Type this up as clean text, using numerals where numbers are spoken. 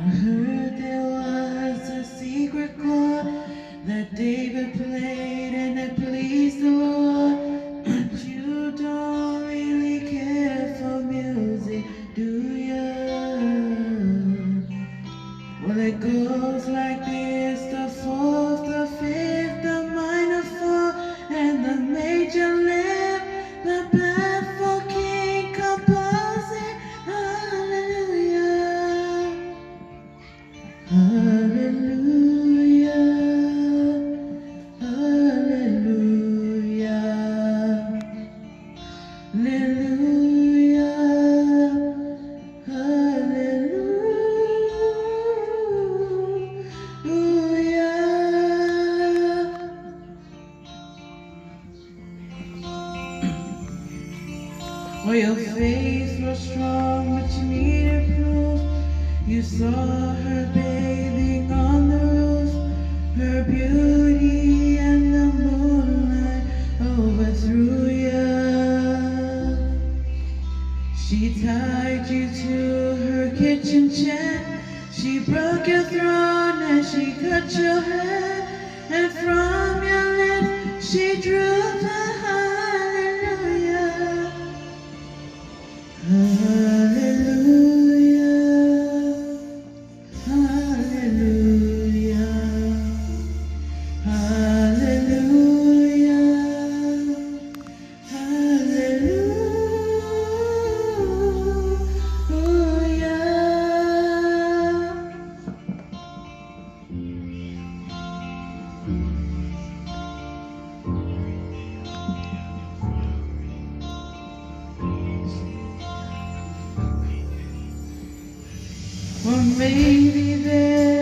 heard there was a secret chord that David played and it pleased the Lord. But you don't really care for music, do you? Well, it goes like this: the fourth, the fifth, the minor four, and the major lift, the baffled king composing. Hallelujah, hallelujah, hallelujah, hallelujah, hallelujah. Well, your faith was strong, but you needed proof. You saw her bathing on the roof, her beauty and the moonlight overthrew you. She tied you to her kitchen chair, she broke your throne and she cut your hair, and from your lips she drew the hallelujah. Hallelujah, hallelujah, hallelujah, hallelujah. Or maybe there